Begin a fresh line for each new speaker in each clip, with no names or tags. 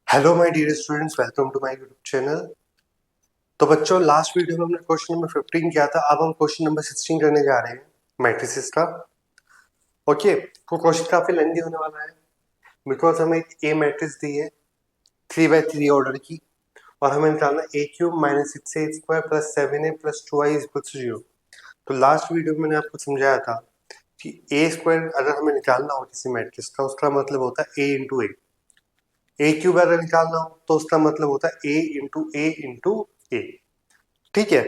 Hello my dear students, welcome to my YouTube channel. तो बच्चों, last video में हमने क्वेश्चन नंबर 15 किया था। अब हम क्वेश्चन नंबर 16 करने जा रहे हैं मैट्रिसेस का। ओके, तो क्वेश्चन काफी लेंथी होने वाला है बिकॉज हमें एक ए मैट्रिक्स दी है 3x3 ऑर्डर की, और हमें निकालना a cube minus 6a square plus 7a plus 2i equal to 0। तो लास्ट वीडियो में मैंने आपको समझाया था कि ए स्क्वायर अगर हमें निकालना हो किसी मैट्रिक्स का, उसका मतलब होता है ए इंटू ए क्यूब अगर निकालना हो तो उसका मतलब होता है ए इंटू ए। ठीक है,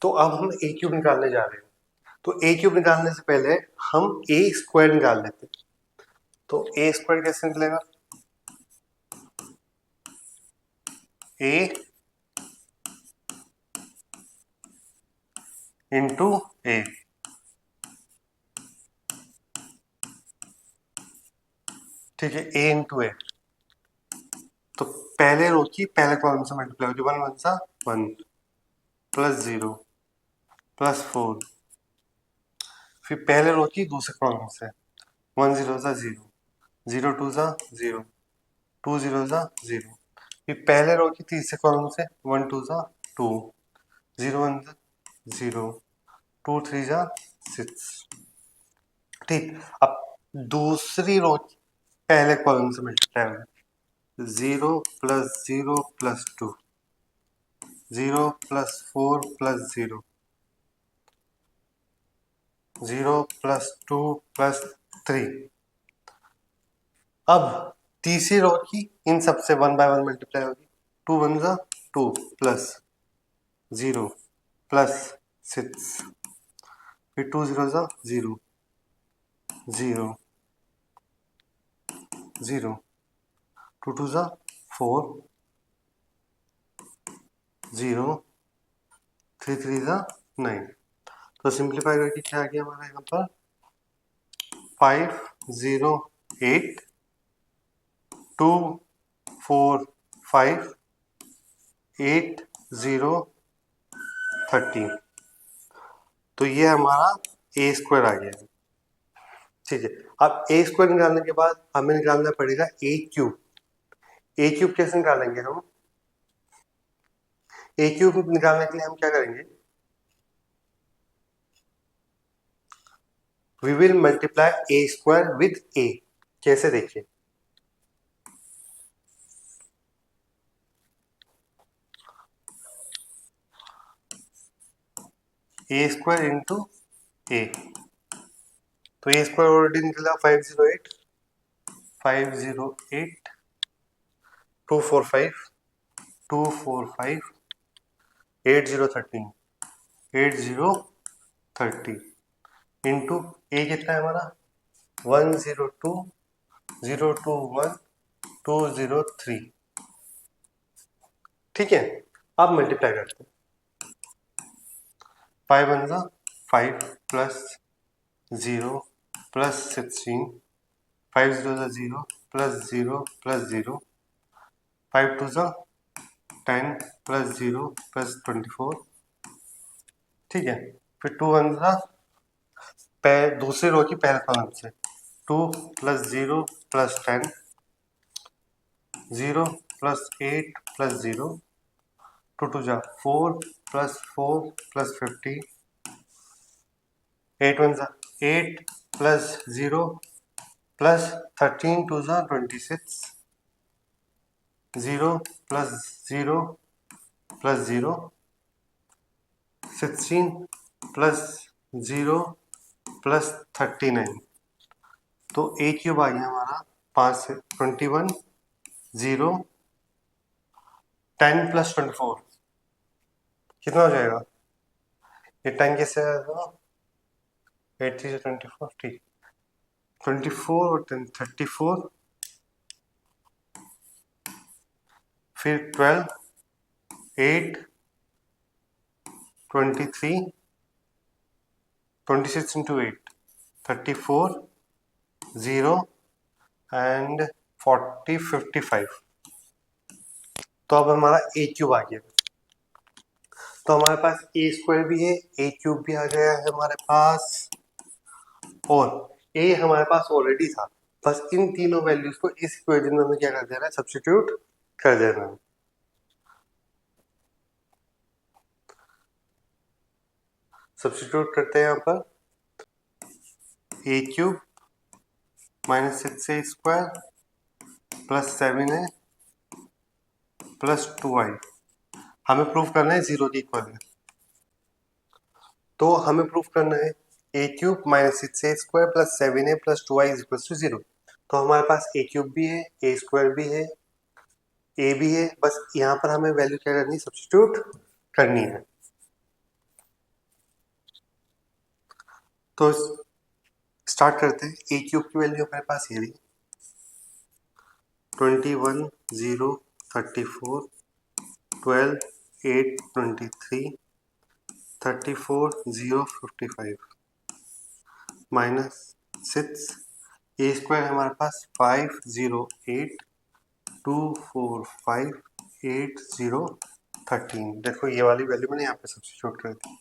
तो अब हम ए क्यूब निकालने जा रहे हैं। तो ए क्यूब निकालने से पहले हम ए स्क्वायर निकाल लेते हैं। तो ए स्क्वायर कैसे निकलेगा? ए इंटू ए। ठीक है, ए इंटू ए। तो पहले रो की पहले कॉलम से मल्टीप्लाई होगी, 1 1 सा 1 प्लस 0 प्लस 4। फिर पहले रो की दूसरे कॉलम से 1 0 सा 0 0 2 सा 0 2 0 सा 0। फिर पहले रो की तीसरे कॉलम से 1 2 सा 2 0 1 सा 0 2 3 सा 6। ठीक, अब दूसरी रो पहले कॉलम से मल्टीप्लाई होगा 0 plus 2 0 plus 4 plus 0 plus 2 plus 3। अब तीसरी रो की इन सबसे 1 बाय 1 मल्टीप्लाई होगी 2 1 सा 2 प्लस 0 प्लस 6। फिर 2 0 सा 0 0 0 2 2 सा 4 0 3 3 सा 9। तो सिंप्लीफाई करके क्या आ गया हमारा यहाँ पर 5 0 8 2 4 5 8 0 13। तो ये हमारा ए स्क्वायर आ गया है। ठीक है, अब ए स्क्वायर निकालने के बाद हमें निकालना पड़ेगा ए क्यूब। ए क्यूब कैसे निकालेंगे हम? ए क्यूब निकालने के लिए हम क्या करेंगे? We will multiply a square with a. कैसे? देखिए, ए स्क्वायर इंटू ए। तो ए स्क्वायर ऑलरेडी निकला 508 508 245 245 8013 8030 इंटू ए कितना है हमारा 102 021 203। ठीक है, अब मल्टीप्लाई करते हैं 5 1 सा 5 प्लस 0 प्लस 16 5 0 सा 0 प्लस 0 प्लस 0 5 2 सा 10 प्लस 0 प्लस 24। ठीक है, फिर 2 1 सा दूसरी रो की पहले कॉलम से 2 प्लस 0 प्लस 10 0 प्लस 8 प्लस 0 2 2 जा 4 प्लस 4 प्लस 50 8 1 जा 8 प्लस 0 प्लस 13 2 जा 26 0 प्लस 0 प्लस 0 16 प्लस 0 प्लस 39। तो ए क्यूब आ गया हमारा 5 से 21 0 10 प्लस 24 कितना हो जाएगा? ये 10 कैसे आएगा? 8 3 से 24। ठीक, 24 और 10 34। फिर 12 8 23 26 इंटू 8 34 0 एंड 40 55। तो अब हमारा ए क्यूब आ गया। तो हमारे पास ए स्क्वायर भी है, ए क्यूब भी आ गया है हमारे पास, और ए हमारे पास ऑलरेडी था। बस इन तीनों वैल्यूज को इस इक्वेशन में हमें क्या कर देना है? सब्स्टिट्यूट कर देना। सब्स्टिट्यूट करते हैं यहाँ पर a³ minus 6a² plus 7a plus 2i। हमें प्रूफ करना है 0 के इक्वल है, तो हमें प्रूफ करना है a³ minus 6a² plus 7a plus 2i is equal to 0। तो हमारे पास a³ भी है, a² भी है, a भी है, बस यहाँ पर हमें वैल्यू क्या करनी है, सब्स्टिट्यूट करनी है। तो स्टार्ट करते हैं। a³ की वैल्यू हमारे पास ये रही 21 0 34 12 8 23 34 0 55 माइनस 6 a² हमारे पास 5 0 8 2 4 5 8 0 13। देखो ये वाली वैल्यू मैंने यहाँ पे सब्स्टिट्यूट कर दी,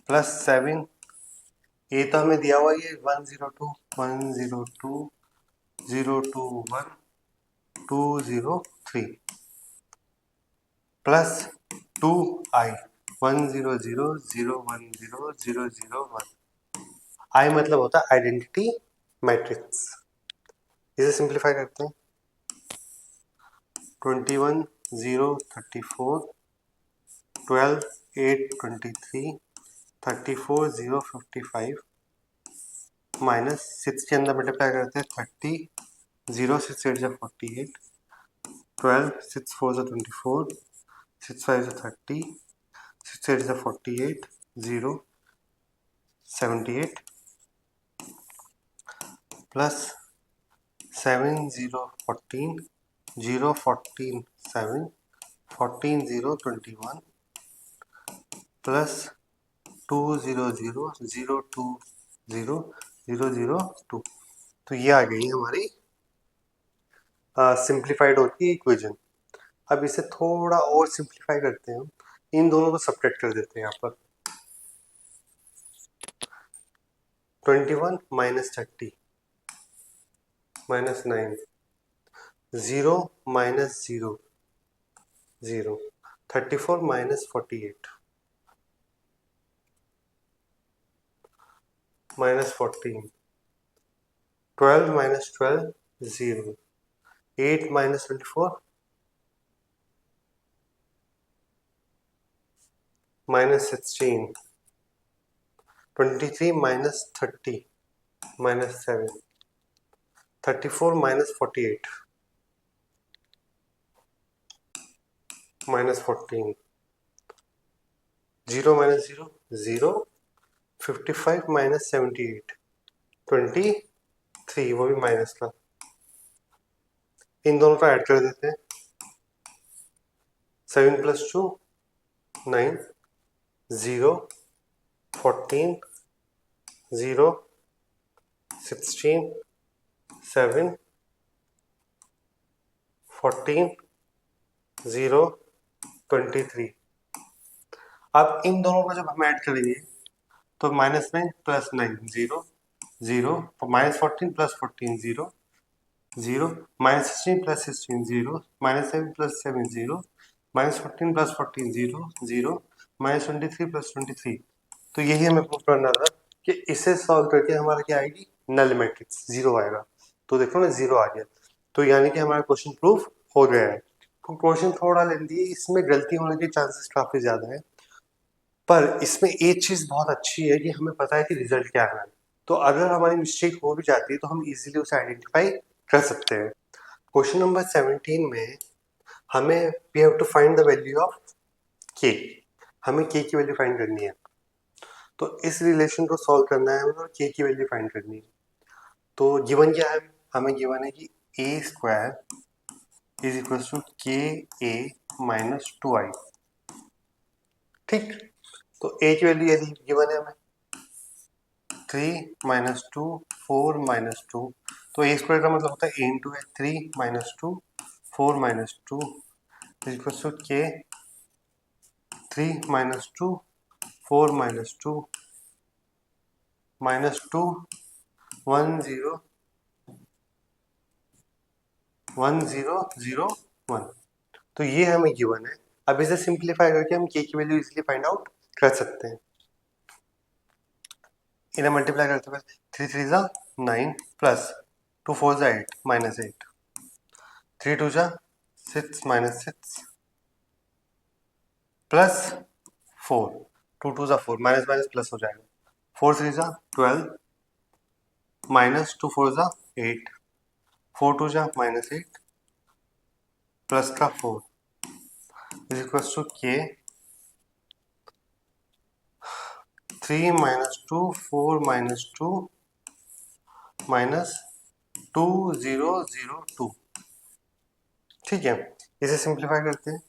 प्लस 7 ए तो हमें दिया हुआ ये 102 102 021 203 प्लस 2i 100 010 001। आई मतलब होता है आइडेंटिटी मैट्रिक्स। इसे सिंप्लीफाई करते हैं 21 0 34 12 8 23 34 0 55 माइनस 6 के अंदर मल्टीप्लाई करते हैं 30 0 6 8 जा 48 12 6 4 जा 24 6 5 जा 30 6 8 जा 48 0 78 प्लस 7 0 14 0 14 7 14 0 21 प्लस 2 0 0 0 2 0 0 0 2। तो ये आ गई हमारी सिंप्लीफाइड होती है इक्वेशन। अब इसे थोड़ा और सिंप्लीफाई करते हैं, इन दोनों को सब्ट्रैक्ट कर देते हैं यहाँ पर 21 minus 30 minus 9 0 minus 0 0 34 minus 48 minus 14 12 minus 12 0 8 minus 24 minus 16 23 minus 30 minus 7 34 minus 48 minus 14 0 minus 0 0 55 minus 78 23, वो भी माइनस का। इन दोनों का ऐड कर देते हैं 7 प्लस 2 9 0 14 0 16 7 14 0 23। अब इन दोनों को जब हम ऐड करेंगे तो minus 9 plus 9 0 0 minus 14 plus 14 0 0 minus 16 plus 16 0 minus 7 plus 7 0 minus 14 plus 14 0 0 minus 23 plus 23। तो यही हमें प्रूव करना था कि इसे सॉल्व करके हमारा क्या आएगी, नल मैट्रिक्स 0 आएगा। तो देखो ना 0 आ गया, तो यानी कि हमारा क्वेश्चन प्रूफ हो गया है। क्वेश्चन थोड़ा लेंदी है, इसमें गलती होने के चांसेस काफी ज्यादा है, पर इसमें एक चीज बहुत अच्छी है कि हमें पता है कि रिजल्ट क्या है। तो अगर हमारी मिस्टेक हो भी जाती है तो हम इजीली उसे आइडेंटिफाई कर सकते हैं। क्वेश्चन नंबर 17 में हमें we have to find the value of K. हमें के की वैल्यू फाइंड करनी है, तो इस रिलेशन को सॉल्व करना है हमें और के की वैल्यू फाइंड करनी है। तो गिवन क्या है, हमें गिवन है कि ए स्क्वायर इज इक्वल टू के ए माइनस 2i। ठीक, तो ए की वैल्यू यदि गिवन है हमें 3 माइनस 2 4 माइनस 2, तो ए स्क्वायर का मतलब होता है ए इंटू है 3 minus 2 4 minus 2 is equal to K 3 minus 2 4 minus 2 minus 2 1 0 1 0 0 1। तो ये हमें गिवन है। अब इसे सिंप्लीफाई करके हम k की वैल्यू इजीली फाइंड आउट कर सकते हैं। इन्हें मल्टीप्लाई करते हुए 3 3 जा 9 प्लस 2 4 जा 8 माइनस 8 3 2 जा 6 माइनस 6 प्लस 4 2 2 जा 4 माइनस माइनस प्लस हो जाएगा 4 3 जा 12 माइनस 2 4 जा 8 4 2 जा माइनस 8 प्लस का 4 is equal to k 3 minus 2 4 minus 2 minus 2 0 0 2। ठीक है, इसे सिंप्लीफाई करते हैं।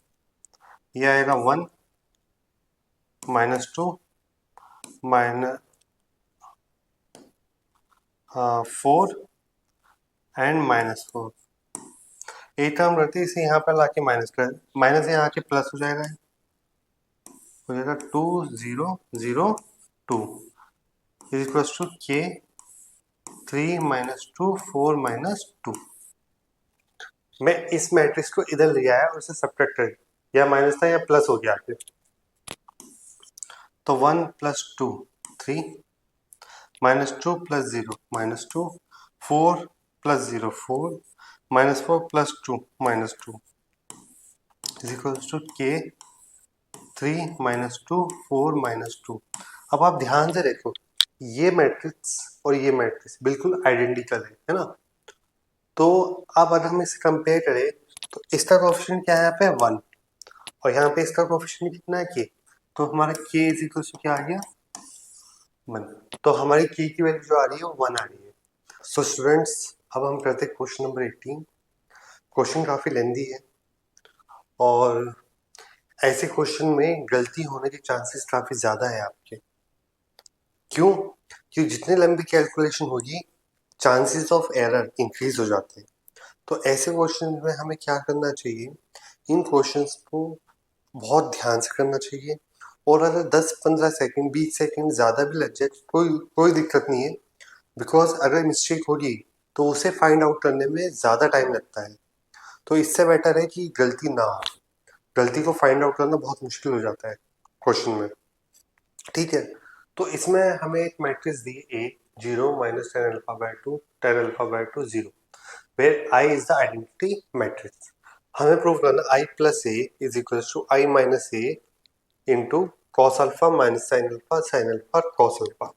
ये आएगा 1 माइनस 2 माइनस 4 एंड माइनस 4। एक काम करते हैं, इसे यहाँ पर लाके माइनस कर, माइनस यहाँ आके प्लस हो जाएगा, हो जाएगा 2 0 0 2 is equal to k 3 minus 2 4 minus 2। मैं इस मैट्रिक्स को इधर ले आया और इसे सब्ट्रैक्ट कर, या माइनस था या प्लस हो गया आगे, तो 1 plus 2 3 minus 2 plus 0 minus 2 4 plus 0 4 minus 4 plus 2 minus 2 is equal to k 3 minus 2 4 minus 2। अब आप ध्यान से देखो, ये मैट्रिक्स और ये मैट्रिक्स बिल्कुल आइडेंटिकल है ना। तो अब अगर हम इसे कंपेयर करें तो इसका कोएफिशिएंट क्या है यहाँ पे 1 और यहाँ पे इसका कोएफिशिएंट कितना है k, तो हमारा k इज इक्वल टू क्या आ गया 1। तो हमारी k की वैल्यू जो आ रही है वो 1 आ रही है। सो स्टूडेंट्स, अब हम करते हैं क्वेश्चन नंबर 18। क्वेश्चन काफी लेंदी है और ऐसे क्वेश्चन में गलती होने के चांसेस काफी ज्यादा है आपके। क्यों? क्योंकि जितनी लंबी कैलकुलेशन होगी चांसेस ऑफ एरर इंक्रीज हो जाते हैं। तो ऐसे क्वेश्चन में हमें क्या करना चाहिए, इन क्वेश्चंस को बहुत ध्यान से करना चाहिए और अगर 10-15 सेकंड 20 सेकंड ज़्यादा भी लग जाए कोई दिक्कत नहीं है, बिकॉज अगर मिस्टेक होगी तो उसे फाइंड आउट करने में ज़्यादा टाइम लगता है। तो इससे बेटर है कि गलती ना हो, गलती को फाइंड आउट करना बहुत मुश्किल हो जाता है क्वेश्चन में। ठीक है, तो इसमें हमें एक मैट्रिक्स दी a 0 minus 10 alpha by 2 10 alpha by 2 0 where I is the identity matrix। हमें प्रूव करना I plus a is equal to I minus a into cos alpha minus sine alpha cos alpha.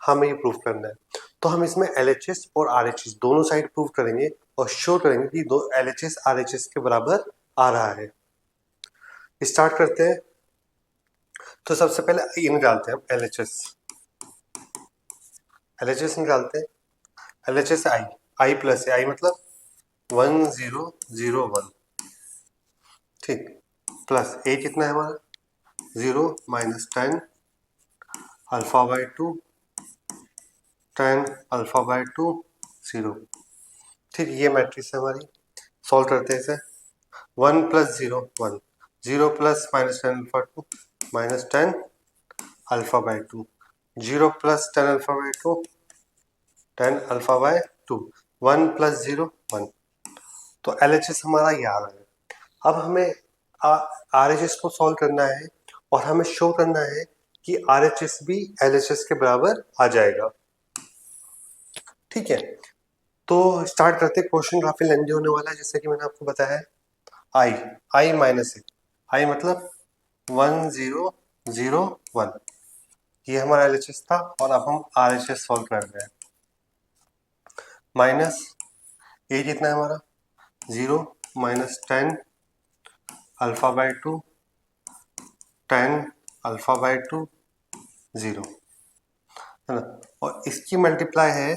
हमें ये prove करना है। तो हम इसमें LHS और RHS दोनों साइड प्रूव करेंगे और शो करेंगे कि दो LHS RHS के बराबर आ रहा है। स्टार्ट करते हैं। तो सबसे पहले ये निकालते हैं हम LHS निकालते हैं। LHS I प्लस आई मतलब 1 0 0 1। ठीक, प्लस a कितना है हमारा 0 minus 10 alpha by 2 10 alpha by 2 0। ठीक, ये मैट्रिक्स है हमारी। सॉल्व करते हैं इसे। 1 plus 0 1 0 plus minus 10 alpha 2 minus 10 alpha by 2 0 plus 10 alpha by 2 10 alpha by 2 1 plus 0 1। तो LHS हमारा ये आ रहा है। अब हमें RHS को सॉल्व करना है और हमें शो करना है कि RHS भी LHS के बराबर आ जाएगा। ठीक है, तो स्टार्ट करते हैं। क्वेश्चन काफी लेंदी होने वाला है, जैसे कि मैंने आपको बताया है। I माइनस I मतलब 1 0 0 1, ये हमारा LHS था और अब हम RHS सॉल्व कर रहे हैं। माइनस a कितना है हमारा 0 minus 10 alpha by 2 10 alpha by 2 0 है ना। और इसकी मल्टीप्लाई है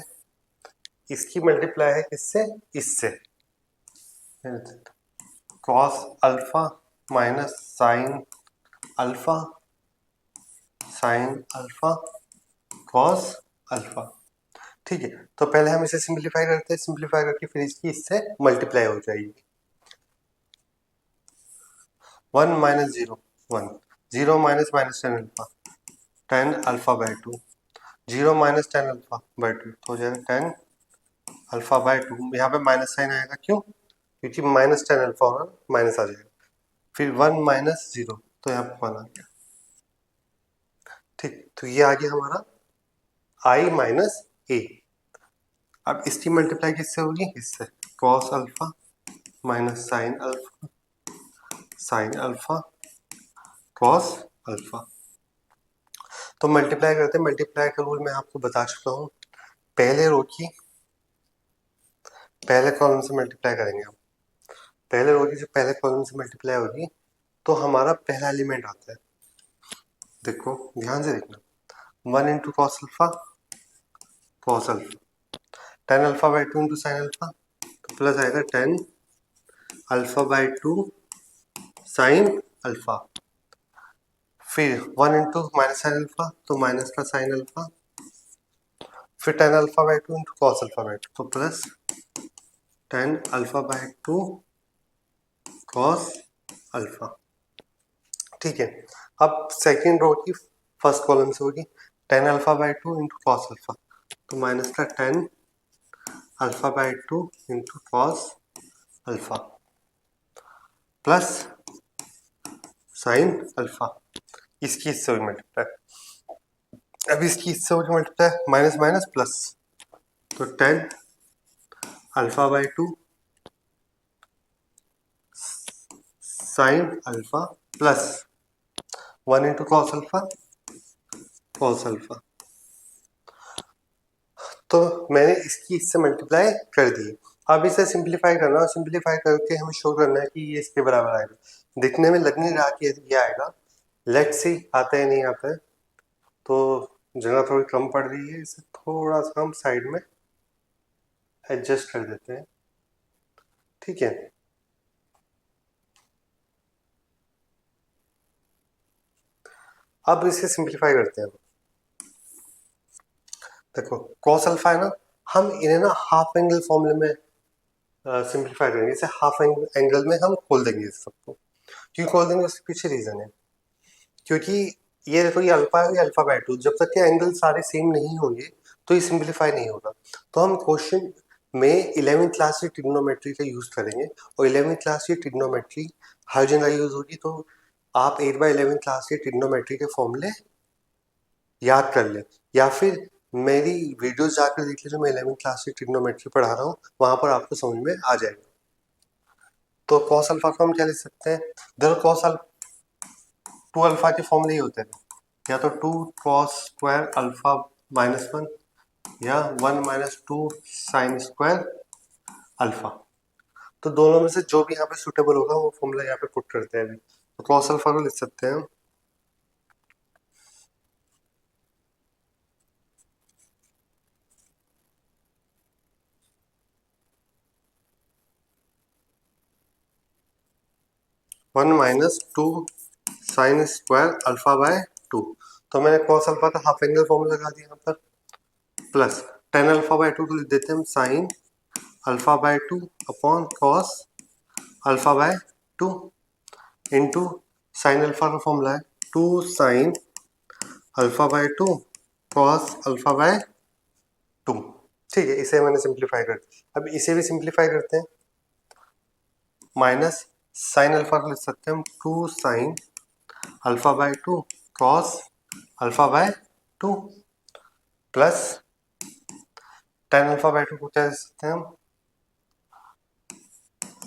किससे, इससे cos alpha minus sine alpha cos alpha. ठीक है, तो पहले हम इसे सिंप्लीफाई करते हैं। सिंप्लीफाई करके फिर इसकी इससे मल्टीप्लाई हो जाएगी। 1 minus 0 1 0 minus 10 alpha 10 alpha by 2 0 minus 10 alpha by 2 तो हो जाएगा 10 अल्फा बाय 2। यहाँ पे माइनस साइन आएगा, क्यों? क्योंकि माइनस 10 अल्फा और माइनस आ जाएगा फिर 1 माइनस 0, तो यहाँ पर 1 आ गया। ठीक, तो ये आ गया हमारा i माइनस ए। अब इसकी मल्टीप्लाई किससे होगी? इससे, cos alpha minus sine alpha cos alpha. तो मल्टीप्लाई करते हैं, मल्टीप्लाई का रूल मैं आपको बता चुका हूँ। पहले रो की पहले कॉलम से मल्टीप्लाई करेंगे हम। पहले रो की जो पहले कॉलम से मल्टीप्लाई होगी तो हमारा पहला एलिमेंट आता है। देखो ध्यान से देखना, 1 into cos alpha tan alpha by 2 into sine alpha, तो प्लस आएगा 10 अल्फा बाई 2 साइन अल्फा। फिर 1 इंटू माइनस साइन अल्फा, तो माइनस का साइन अल्फा। फिर 10 alpha by 2 into cos alpha by 2, तो plus 10 alpha by 2 cos alpha. ठीक है, अब सेकेंड रो की फर्स्ट कॉलम से होगी 10 alpha by 2 into cos alpha, तो माइनस का 10 alpha by 2 into cos alpha plus sine alpha. इसकी इससे होगी मल्टीप्लाई। अब इसकी इससे होगी मल्टीप्लाई, माइनस माइनस प्लस, तो 10 alpha by 2 sine alpha plus 1 into cos alpha. तो मैंने इसकी इससे मल्टीप्लाई कर दी। अब इसे सिंप्लीफाई करना, और सिंप्लीफाई करके हमें शो करना है कि ये इसके बराबर आएगा। दिखने में लग नहीं रहा कि ये आएगा, लेट्स सी आता है नहीं आता है। तो जगह थोड़ी कम पड़ रही है, इसे थोड़ा सा हम साइड में एडजस्ट कर देते हैं। ठीक है, अब इसे सिंप्लीफाई करते हैं। देखो कॉस अल्फा है ना, हम इन्हें ना हाफ एंगल फॉर्मूले में सिंप्लीफाई करेंगे। इसे हाफ एंगल में हम खोल देंगे इस सबको। क्यों खोल देंगे, उसके पीछे रीजन है। क्योंकि ये देखो, ये अल्फा है, ये अल्फा बाई 2, जब तक के एंगल सारे सेम नहीं होंगे तो ये सिंप्लीफाई नहीं होगा। तो हम क्वेश्चन में 11वीं क्लास की ट्रिग्नोमेट्री का यूज करेंगे, और 11वीं क्लास की ट्रिग्नोमेट्री हर जगह यूज होगी। तो आप 8/11 क्लास के ट्रिग्नोमेट्री के फॉर्मूले याद कर लें, या फिर मेरी वीडियोस जाकर देख लीजिए। मैं 11वीं क्लास की ट्रिग्नोमेट्री पढ़ा रहा हूँ, वहां पर आपको समझ में आ जाएगा। तो कॉस अल्फा को हम क्या लिख सकते हैं? देखो कॉस 2 अल्फा के फॉर्मूले ही होते हैं, या तो 2 कॉस स्क्वायर अल्फा माइनस 1, या 1 माइनस 2 साइन स्क्वायर अल्फा। तो दोनों में से जो भी यहाँ पे सुटेबल होगा वो फॉर्मूला यहाँ पे पुट करते हैं अभी। तो कॉस अल्फा को लिख सकते हैं 1 minus 2 sine square alpha by 2। तो मैंने कॉस अल्फा का हाफ एंगल फॉर्मूला लगा दिया यहाँ पर, प्लस 10 अल्फा बाय 2 को लिख देते हैं हम sine alpha by 2 upon cos alpha by 2 into sine alpha का फॉर्मूला है 2 sine alpha by 2 cos alpha by 2। ठीक है, इसे मैंने सिंप्लीफाई कर दिया। अब इसे भी सिंप्लीफाई करते हैं, माइनस साइन अल्फा को लिख सकते हैं हम 2 sine alpha by 2 cos alpha by 2 plus 10 alpha by 2 को क्या लिख सकते हैं हम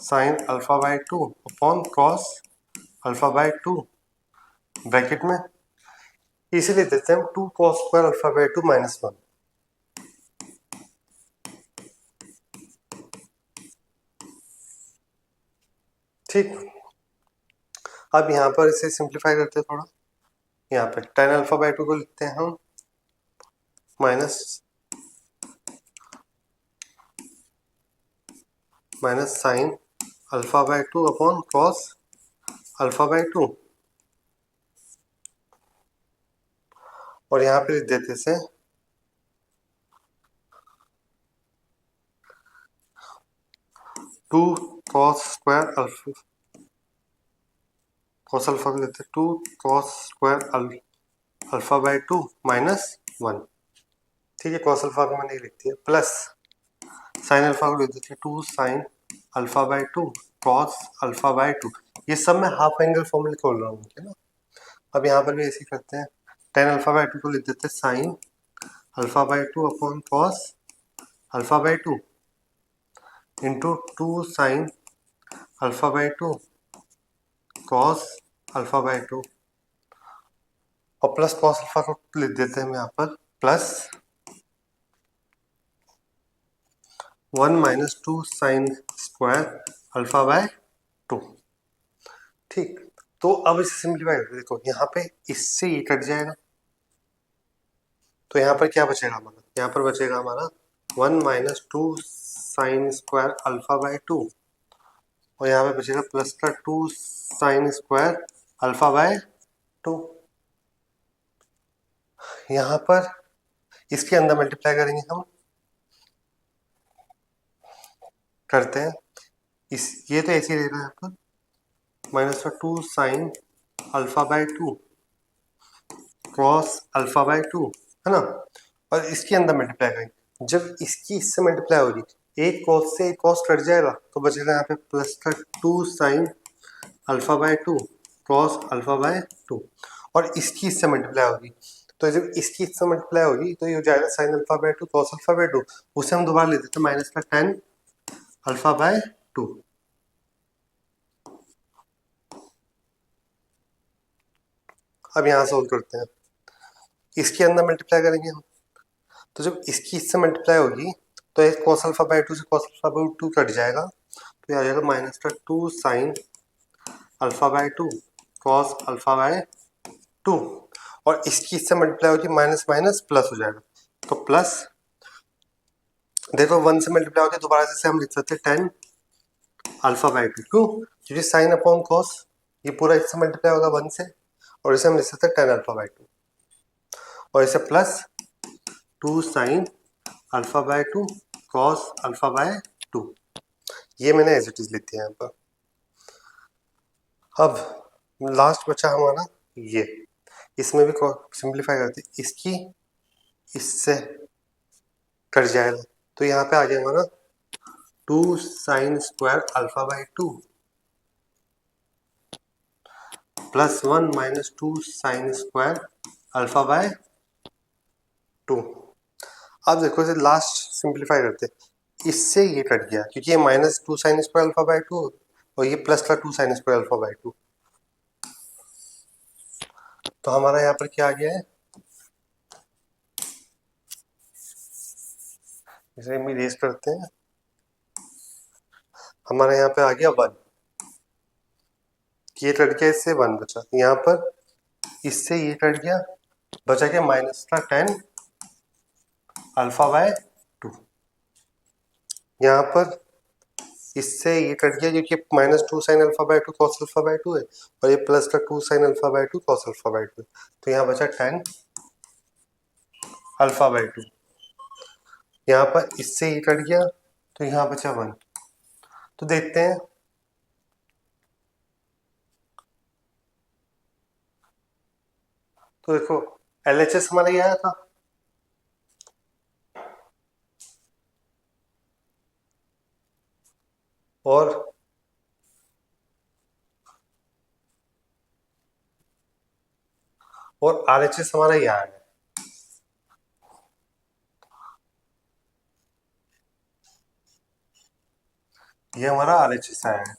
sine alpha by 2 upon cos alpha by 2 bracket में इसे लिख देते हैं हम 2 cos square alpha by 2 minus 1। ठीक, अब यहाँ पर इसे सिंप्लीफाई करते हैं थोड़ा। यहाँ पे 10 अल्फा बाय 2 को लिखते हैं हम minus sine alpha by 2 upon cos alpha by 2, और यहाँ पे लिख देते से 2 cos square alpha cos alpha को लेते हैं 2 cos square alpha by 2 minus 1। ठीक है, कॉस अल्फा को मैंने लिख दिया, प्लस साइन अल्फा को लिख देते हैं 2 sine alpha by 2 cos alpha by 2। ये सब मैं हाफ एंगल फॉर्मूले खोल रहा हूँ, है ना। अब यहाँ पर भी ऐसे ही करते हैं, टेन अल्फा बाई टू को लिख देते हैं sine alpha by two upon cos alpha by two into two sine alpha by two cos alpha by two, और प्लस कॉस अल्फा को लिख देते हैं हम यहाँ पर plus 1 minus two sine square alpha by two. ठीक, तो अब इसे सिंप्लीफाई करते देखो, यहाँ पे इससे ये कट जाएगा, तो यहाँ पर क्या बचेगा हमारा, यहाँ पर बचेगा हमारा 1 minus two sine square alpha by two, और यहाँ पे बचेगा प्लस का 2 sine square alpha by two. यहाँ पर इसके अंदर मल्टीप्लाई करेंगे हम, करते हैं इस, ये तो ऐसे ही रहेगा यहाँ पर माइनस का 2 sine alpha by two cross alpha by two, है ना, और इसके अंदर मल्टीप्लाई करेंगे, जब इसकी इससे मल्टीप्लाई होगी एक कॉस से एक कॉस कट जाएगा, तो बचेगा यहाँ पे प्लस का 2 sine alpha by two cross alpha by two, और इसकी इससे मल्टीप्लाई होगी, तो जब इसकी इससे मल्टीप्लाई होगी तो ये हो जाएगा sine alpha by two cos alpha by two, उसे हम दोबारा ले देते हैं माइनस का 10 अल्फा बाय टू। अब यहाँ सोल्व करते हैं, इसके अंदर मल्टीप्लाई करेंगे हम, तो जब इसकी इससे मल्टीप्लाई होगी तो एक कॉस अल्फा बाय टू से cos alpha by two cut जाएगा, तो ये आ जाएगा माइनस का 2 sine alpha by two cos alpha by two, और इसकी इससे मल्टीप्लाई होगी माइनस माइनस प्लस हो जाएगा, तो प्लस देखो 1 से मल्टीप्लाई होती है दोबारा से हम लिख सकते हैं 10 अल्फा बाय टू, क्यों, क्योंकि साइन अपॉन कॉस ये पूरा इससे मल्टीप्लाई होगा 1 से, और इसे हम लिख सकते हैं 10 अल्फा बाय टू, और इसे plus 2 sine alpha by two cos alpha by two, ये मैंने एज इट इज लिख दिया यहाँ पर। अब लास्ट बचा हमारा ये, इसमें भी सिंप्लीफाई करते, इसकी इससे कट जाएगा, तो यहाँ पे आ जाएगा हमारा 2 sine square alpha by two plus 1 minus 2 sine square alpha by two. अब देखो इसे लास्ट सिंप्लीफाई करते, इससे ये कट गया क्योंकि ये minus 2 sine square alpha by two और ये प्लस का 2 sine square alpha by two, तो हमारा यहाँ पर क्या आ गया है, इसे हम इरेज करते हैं, हमारे यहाँ पे आ गया 1, ये कट गया, इससे 1 बचा, यहाँ पर इससे ये कट गया, बचा क्या माइनस का 10 अल्फा बाय टू, यहाँ पर इससे ये कट गया क्योंकि minus 2 sine alpha by two cos alpha by two है, और ये प्लस का 2 sine alpha by two cos alpha by two, तो यहाँ बचा 10 अल्फा बाय टू, यहाँ पर इससे ये कट गया तो यहाँ बचा 1, तो देखते हैं, तो देखो LHS हमारा ये आया था, और RHS हमारा ये आया है, ये हमारा RHS आया है,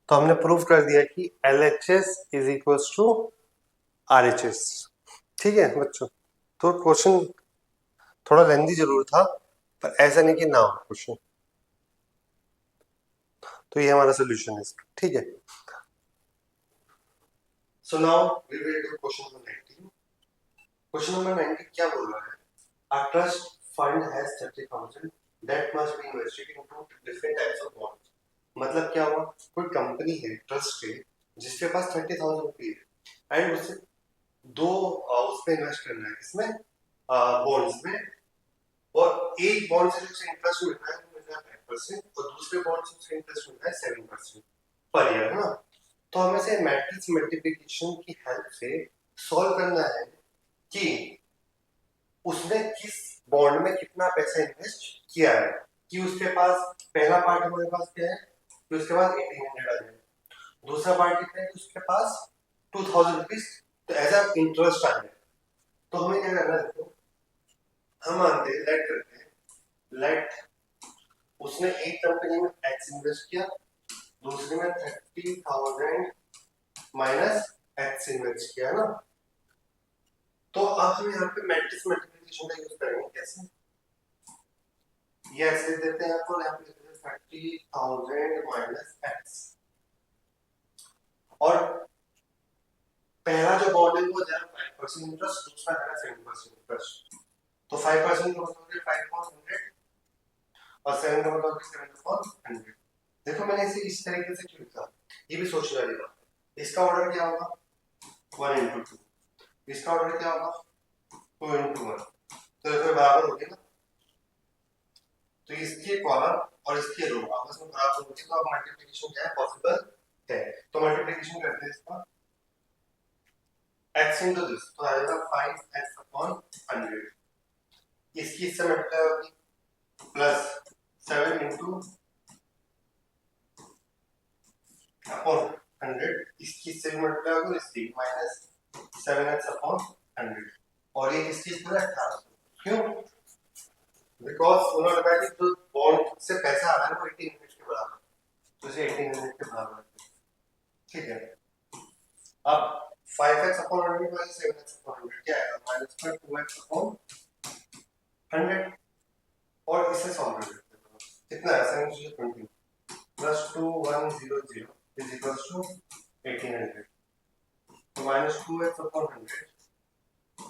तो हमने प्रूव कर दिया कि LHS is equal to RHS। ठीक है बच्चों, तो क्वेश्चन थोड़ा लेंदी जरूर था, पर ऐसा नहीं कि ना हो क्वेश्चन, तो ये हमारा सोल्यूशन है इसका, ठीक है। So now we will do question number 19। Question number 19 क्या बोल रहा है, a trust fund has 30,000 that must be invested in two different types of bonds। मतलब क्या हुआ, कोई कंपनी है ट्रस्ट है जिसके पास 30,000 रुपये है एंड उसे दो उसमें इन्वेस्ट करना है, इसमें बॉन्ड्स में, और एक बॉन्ड से जो इंटरेस्ट मिल रहा है वो मिल रहा है 5%, और दूसरे बॉन्ड से उसका इंटरेस्ट मिल रहा है 7% पर ईयर, है ना। तो हमें से मैट्रिक्स मल्टीप्लिकेशन की हेल्प से सॉल्व करना है कि उसने किस बॉन्ड में कितना पैसा इन्वेस्ट किया है, कि उसके पास पहला पार्ट हमारे पास क्या है कि उसके पास 1800 आ जाए, दूसरा पार्ट कितना है, उसके पास 2000 रुपीज तो एज अ इंटरेस्ट आ गया। तो हमें क्या करना है, देखो हम मानते हैं, लेट करते हैं, लेट उसने एक कंपनी में एक्स इन्वेस्ट किया, दूसरे में 30,000 माइनस एक्स इन्वेस्ट किया ना। तो अब हम यहाँ पे मैट्रिक्स मल्टीप्लिकेशन का यूज करेंगे। कैसे, ये ऐसे देते हैं आपको, यहाँ पे 30,000 माइनस एक्स, और पहला जो बॉन्ड है वो जरा 5% इंटरेस्ट, दूसरा है 7% इंटरेस्ट। तो 5% का मतलब है 5/100 और 7 का मतलब है 7/100। देखो मैंने इसे इस तरीके से क्यों लिखा, ये भी सोचने वाली बात है। इसका ऑर्डर क्या होगा, 1 into 2, इसका ऑर्डर क्या होगा, 2 into 1, तो ये बराबर हो गया ना। तो इसके कॉलम और इसके रो आपस में बराबर होंगे, तो अब मल्टीप्लिकेशन क्या है, पॉसिबल है। तो मल्टीप्लिकेशन करते हैं इसका, x into this तो आएगा 5x upon 100, इसकी इससे मल्टीप्लाई होगी, प्लस 7 into अपॉन 100, इसकी इससे भी मल्टीप्लाई होगी, इसकी माइनस 7x upon 100, और ये किसकी पूरा 1800। क्यों, बिकॉज उन्होंने कहा कि जो बॉन्ड से पैसा आ रहा है वो 18 यूनिट के बराबर, तो इसे 18 यूनिट के बराबर, ठीक है। अब 5x upon 100 minus 7x upon 100 क्या आएगा, माइनस 2x upon 100, और इसे सॉल्व कर देते हैं। कितना है, 720 प्लस 2100 इज इक्वल टू 1800, तो minus 2x upon 100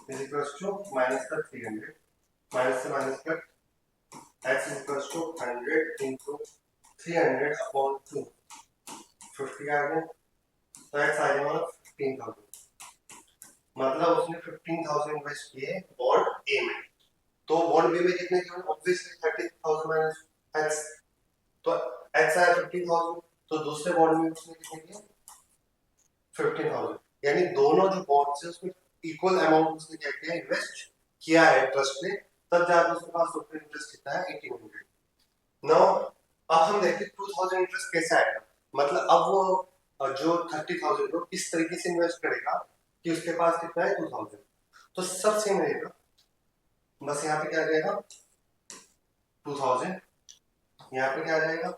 is equal to minus का 300, माइनस से minus cut, x is equal to 100 into 300 upon 2, 50 आ गया, तो x आ गया 15,000। मतलब उसने 15,000 इन्वेस्ट किए बॉन्ड ए में, तो बॉन्ड बी में कितने किए, ऑब्वियसली 30,000 माइनस x, तो x आया 15,000, तो दूसरे बॉन्ड में उसने कितने किए 15,000, यानी दोनों जो बॉन्ड्स है उसमें इक्वल अमाउंट उसने क्या किया, इन्वेस्ट किया है ट्रस्ट में, तब जाकर उसके पास टोटल इंटरेस्ट कितना है 1800। नाउ अब हम देखते हैं 2000 इंटरेस्ट कैसे आएगा, मतलब अब वो जो 30,000 को किस तरीके से इन्वेस्ट करेगा कि उसके पास कितना है 2000, तो सब सेम रहेगा, बस यहाँ पे क्या रहेगा 2000, यहाँ पे क्या रहेगा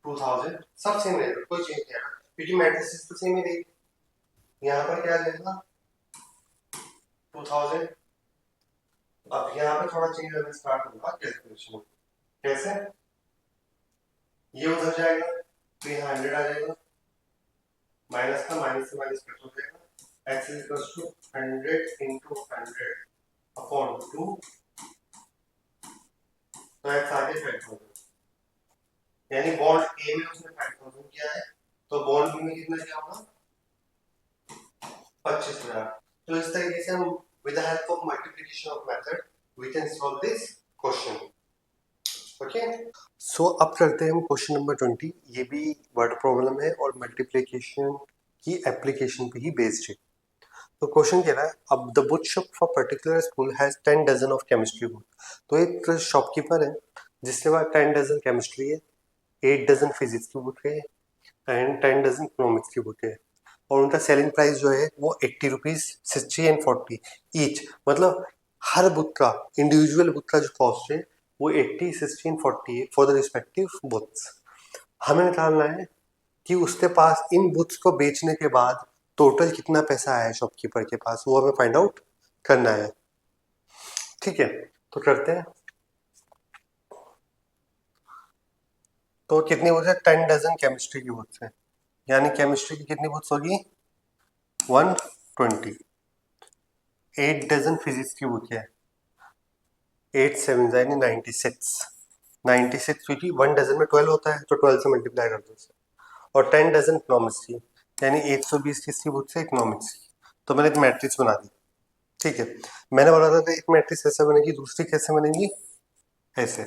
2000, सब सेम रहेगा, कोई चेंज नहीं आएगा क्योंकि मैट्रिसेस तो सेम ही रहेगी। यहाँ पर क्या रहेगा 2000, अब यहाँ पे थोड़ा चेंज होना स्टार्ट होगा कैलकुलेशन, कैसे, ये उधर जाएगा तो यहाँ 100 आ जाएगा, माइनस का माइनस से माइनस कट हो जाएगा, x is equals to 100 into 100 upon 2, तो x आ गया 5,000, यानी बॉन्ड ए में उसने 5,000 किया है, तो बॉन्ड बी में कितना किया होगा 25,000। तो इस तरीके से हम with the help of multiplication of method we can solve this question. Okay, so अब करते हैं हम क्वेश्चन नंबर 20। ये भी वर्ड प्रॉब्लम है और मल्टीप्लिकेशन की एप्लीकेशन पे ही बेस्ड है। तो क्वेश्चन कह रहा है, अब the book shop for particular school has 10 dozen of chemistry book. तो एक शॉपकीपर है जिसके पास 10 डजन केमिस्ट्री है, 8 डजन फिजिक्स की बुक है एंड 10 डजन इकोनॉमिक्स की बुक है, और उनका सेलिंग प्राइस जो है वो 80 रुपीज 60 एंड 40 ईच, मतलब हर बुक का इंडिविजुअल बुक का जो कॉस्ट है वो 80 60 एंड 40 है फॉर द रिस्पेक्टिव बुक्स। हमें निकालना है कि उसके पास इन बुक्स को बेचने के बाद टोटल कितना पैसा आया है शॉपकीपर के पास, वो हमें फाइंड आउट करना है। ठीक है, तो करते हैं। तो कितनी बुक्स है, 10 डजन केमिस्ट्री की बुक्स है, यानी केमिस्ट्री की कितनी बुक्स होगी 120, 8 डजन फिजिक्स की बुक है, 8 7 यानी 96, 96 क्योंकि 1 डजन में 12 होता है तो 12 से मल्टीप्लाई कर दो उसे, और 10 डजन इकोनॉमिक्स की, यानी 120 किसकी बुक से इकोनॉमिक्स की। तो मैंने एक मैट्रिक्स बना दी। ठीक है, मैंने बोला था एक मैट्रिक्स ऐसे बनेगी, दूसरी कैसे बनेगी, ऐसे,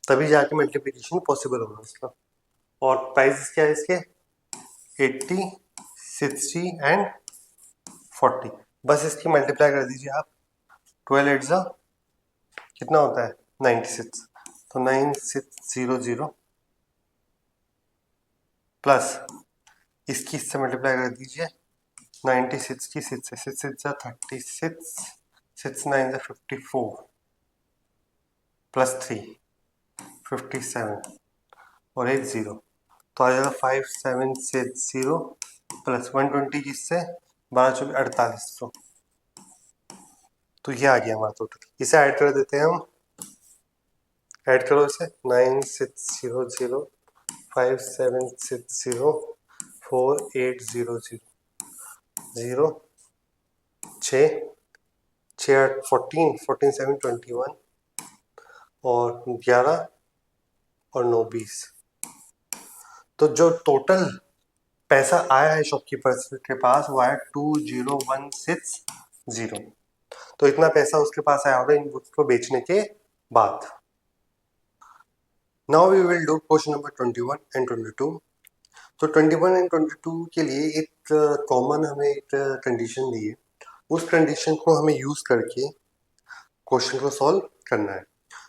तभी जाके मल्टीप्लिकेशन पॉसिबल होगा इसका। और प्राइस क्या है इसके 80 60 एंड 40, बस इसकी मल्टीप्लाई कर दीजिए आप, 12 एट जा कितना होता है 96, तो 9600 प्लस इसकी इससे मल्टीप्लाई कर दीजिए 96 की 6 से 6 6 36 6 9 54 प्लस 3 57 और एक जीरो तो आ जाएगा 5760 प्लस 120 किससे 12 24 4800 तो ये आ गया हमारा टोटल। इसे ऐड कर देते हैं हम, ऐड करो इसे 9600 5760 4800 0 6 6 14 14 7 21 और 11 और 9 20 तो जो टोटल पैसा आया है शॉपकीपर के पास वो आया 20160 तो इतना पैसा उसके पास आया होगा इन बुक्स को बेचने के बाद। Now we will do question number 21 and 22। तो 21 एंड 22 के लिए एक कॉमन हमें एक कंडीशन दी है, उस कंडीशन को हमें यूज करके क्वेश्चन को सॉल्व करना है।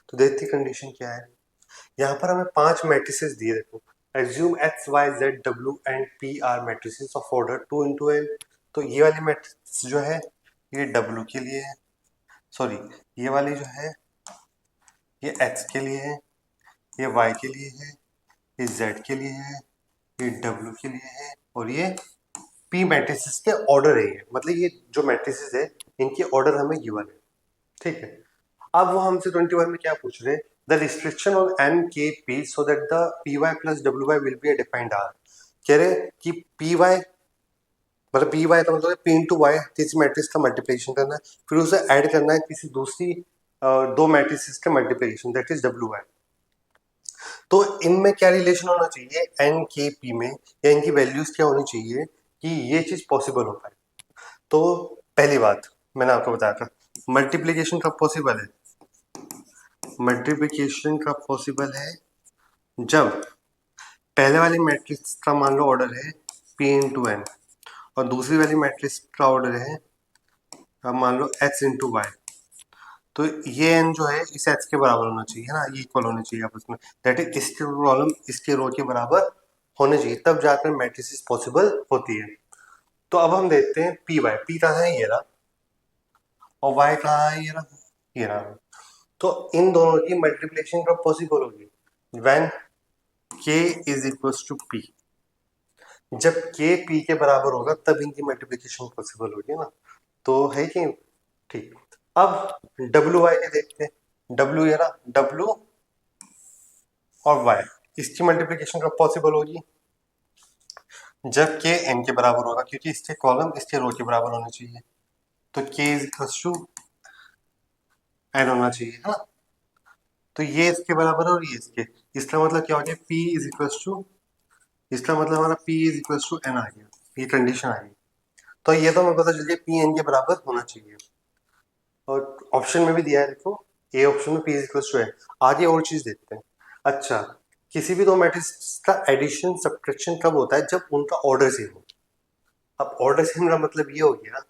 तो देखते कंडीशन क्या है। यहाँ पर हमें 5 मैट्रिसेस दिए, देखो assume x y z w and p are matrices of order 2 into n। तो ये वाली मैट्रिक्स जो है ये w के लिए है, सॉरी ये वाली जो है ये x के लिए है, ये y के लिए है, ये z के लिए है, ये w के लिए है और ये p मैट्रिसेस के ऑर्डर है ये, मतलब ये जो मैट्रिसेस है इनकी ऑर्डर हमें गिवन है, ठीक है। अब वो हमसे 21 में क्या पूछ रहे हैं, the restriction on N K P so that the P Y plus W Y will be defined R. कह रहे कि पी वाई मतलब पी वाई का मतलब पी इंटू वाई किसी मैट्रिक्स का मल्टीप्लिकेशन करना है, फिर उसे ऐड करना है किसी दूसरी दो मैट्रिक्स के multiplication that is W Y. तो इनमें क्या रिलेशन होना चाहिए एन के पी में, या इनकी वैल्यूज क्या होनी चाहिए कि ये चीज पॉसिबल हो पाए। तो पहली बात मैंने आपको बताया था मल्टीप्लिकेशन कब पॉसिबल है, मल्टीप्लिकेशन कब पॉसिबल है जब पहले वाली मैट्रिक्स का मान लो ऑर्डर है p इंटू एन और दूसरी वाली मैट्रिक्स का ऑर्डर है अब मान लो x इंटू वाई। तो ये n जो है इस h के बराबर होना चाहिए, है ना, ये इक्वल होने चाहिए आपस में, दैट इज इसके कॉलम इसके रो के बराबर होने चाहिए, तब जाकर मैट्रिसेस पॉसिबल होती है। तो अब हम देखते हैं पी वाई, पी कहाँ है ये रहा और वाई कहाँ है ये रहा। तो इन दोनों की मल्टीप्लिकेशन कब पॉसिबल होगी, when k is equal to p। जब k p के बराबर होगा तब इनकी मल्टीप्लिकेशन पॉसिबल होगी ना, तो है कि ठीक। अब w y के देखते हैं, w ये ना w और y इसकी मल्टीप्लिकेशन कब पॉसिबल होगी, जब k n के बराबर होगा, क्योंकि इसके कॉलम इसके रो के बराबर होने चाहिए। तो k is equal to n होना चाहिए, है ना। तो ये इसके बराबर है और ये इसके, इसका मतलब क्या हो गया p इज इक्वल टू, इसका मतलब हमारा p is equal to n आ गया, ये कंडीशन आ गई। तो ये तो हमें पता चल गया p n के बराबर होना चाहिए, और ऑप्शन में भी दिया है देखो ए ऑप्शन में p is equal to n। आगे और चीज देखते हैं। अच्छा, किसी भी दो मैट्रिक्स का एडिशन सब्ट्रैक्शन कब होता है, जब उनका ऑर्डर सेम हो। अब ऑर्डर सेम का मतलब ये हो गया,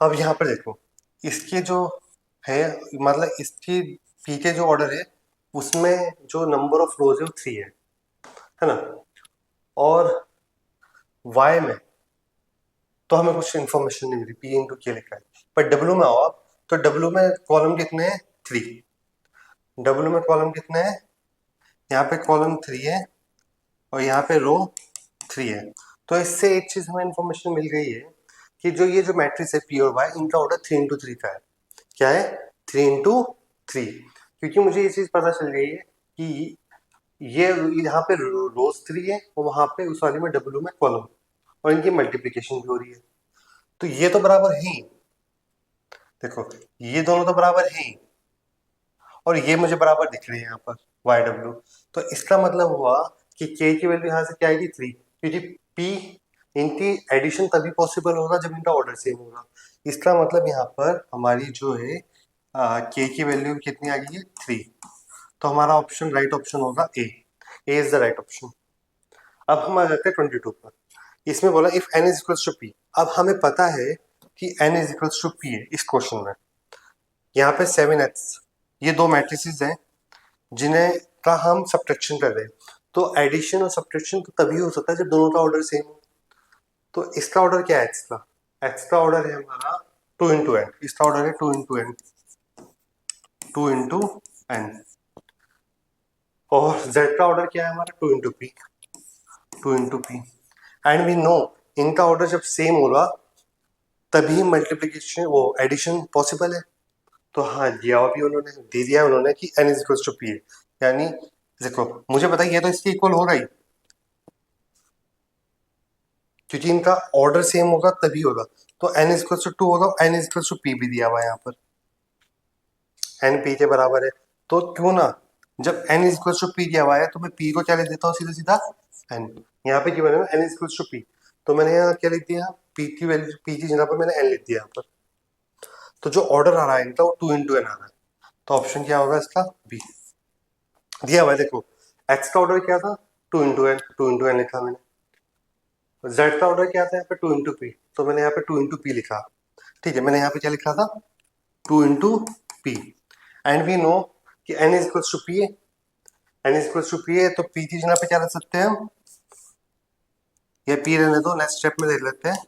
अब यहाँ पर देखो इसके जो है मतलब इसकी p के जो ऑर्डर है उसमें जो नंबर ऑफ रोज है वो 3 है ना, और y में तो हमें कुछ इन्फॉर्मेशन नहीं मिली, p इंटू के लिखा है, पर w में आओ आप तो w में कॉलम कितने हैं 3, w में कॉलम कितने हैं, यहाँ पे कॉलम 3 है और यहाँ पे रो 3 है। तो इससे एक चीज हमें इन्फॉर्मेशन मिल गई है कि जो ये जो मैट्रिक्स है p और y इनका ऑर्डर 3 इंटू 3 का है। क्या है 3 इंटू 3, क्योंकि मुझे ये चीज पता चल गई है कि ये यहाँ पे रोज 3 है और वहां पे उस वाली में w में कॉलम और इनकी मल्टीप्लिकेशन भी हो रही है। तो ये तो बराबर है ही, देखो ये दोनों तो बराबर है ही और ये मुझे बराबर दिख रही है यहाँ पर वाई डब्ल्यू। तो इसका मतलब हुआ कि के की वैल्यू यहाँ से क्या आएगी 3, क्योंकि पी इनकी एडिशन तभी पॉसिबल होगा जब इनका ऑर्डर सेम होगा। इसका मतलब यहाँ पर हमारी जो है के की वैल्यू कितनी आ गई है 3। तो हमारा ऑप्शन राइट ऑप्शन होगा A is the right option. अब हम आ जाते हैं 22 पर। इसमें बोला if n is equal to P. अब हमें पता है कि n is equal to P है इस क्वेश्चन में। यहाँ पे 7x ये दो मैट्रिसेस हैं जिन्हें का हम सब्ट्रैक्शन कर रहे हैं। तो एडिशन और सब्ट्रैक्शन तो तभी हो सकता है जब दोनों का ऑर्डर सेम हो। तो इसका ऑर्डर क्या है एक्स का ऑर्डर है हमारा 2 इंटू एन, इसका ऑर्डर है 2 इंटू एन, 2 इंटू एन, और z का ऑर्डर क्या है हमारा 2 into P, 2 into P. And we know इनका ऑर्डर जब सेम होगा तभी मल्टीप्लीकेशन वो एडिशन पॉसिबल है। तो हाँ दिया भी उन्होंने दे दिया है उन्होंने कि n is equal to P है, यानी देखो मुझे पता है ये तो इसके इक्वल होगा ही, क्योंकि इनका ऑर्डर सेम होगा तभी होगा। तो n इज इक्वल टू 2 होगा, n is equal to P भी दिया हुआ है यहाँ पर, n p के बराबर है। तो क्यों ना जब n is equal to P दिया हुआ है तो मैं p को क्या लिख देता हूँ सीधा सीधा n, यहाँ पे क्या बनेगा n is equal to P, तो मैंने यहाँ क्या लिख दिया p की वैल्यू, p की जगह पर मैंने n लिख दिया यहाँ पर। तो जो ऑर्डर आ रहा है इनका वो 2 इंटू एन आ रहा है, तो ऑप्शन क्या होगा इसका बी। दिया हुआ है देखो x का ऑर्डर क्या था 2 इंटू एन, 2 इंटू एन लिखा मैंने। z का ऑर्डर क्या था यहाँ पे 2 इंटू पी, तो मैंने यहाँ पे 2 इंटू पी लिखा। ठीक है, मैंने यहाँ पे क्या लिखा था 2 into P. And we know कि n is equal to P है, n is equal to P है, तो p की जगह पे क्या रख सकते हैं हम, ये p रहने दो, नेक्स्ट स्टेप में देख लेते हैं।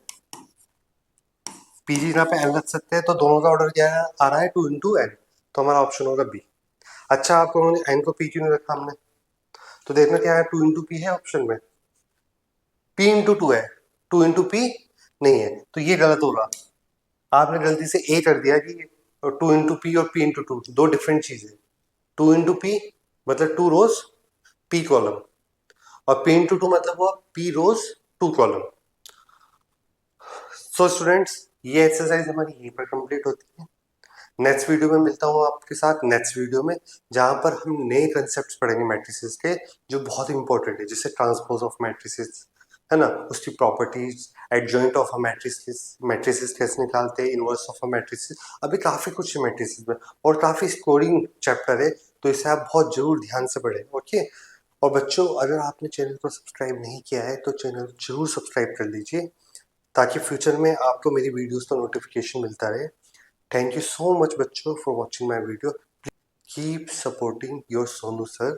p की जगह पे n रख सकते हैं, तो दोनों का ऑर्डर क्या है आ रहा है 2 इंटू एन, तो हमारा ऑप्शन होगा बी। अच्छा आपको उन्होंने n को p क्यों नहीं रखा हमने, तो देखना क्या है 2 इंटू पी है ऑप्शन में, p इंटू 2 है, 2 इंटू पी नहीं है, तो ये गलत होगा। आपने गलती से ए कर दिया कि 2 इंटू पी और p इंटू 2 दो डिफरेंट चीजें। 2 इंटू पी मतलब 2 रोज p कॉलम, और p इंटू 2 मतलब हुआ p रोज 2 कॉलम। सो स्टूडेंट्स ये एक्सरसाइज हमारी यहीं पर कंप्लीट होती है। नेक्स्ट वीडियो में मिलता हूँ आपके साथ, नेक्स्ट वीडियो में जहाँ पर हम नए कंसेप्ट पढ़ेंगे मैट्रिसेस के जो बहुत इंपॉर्टेंट है, जैसे ट्रांसपोज ऑफ मैट्रिसेस है ना, उसकी properties, adjoint of a matrices कैसे निकालते हैं, इनवर्स ऑफ अ मैट्रिसेस, अभी काफी कुछ है मैट्रिसेस में और काफी स्कोरिंग चैप्टर है, तो इसे आप बहुत जरूर ध्यान से पढ़ें। ओके, और बच्चों अगर आपने चैनल को सब्सक्राइब नहीं किया है तो चैनल जरूर सब्सक्राइब कर लीजिए ताकि फ्यूचर में आपको मेरी वीडियोस का नोटिफिकेशन मिलता रहे। Thank you so much, बच्चों, for watching my video. Keep supporting your Sonu sir.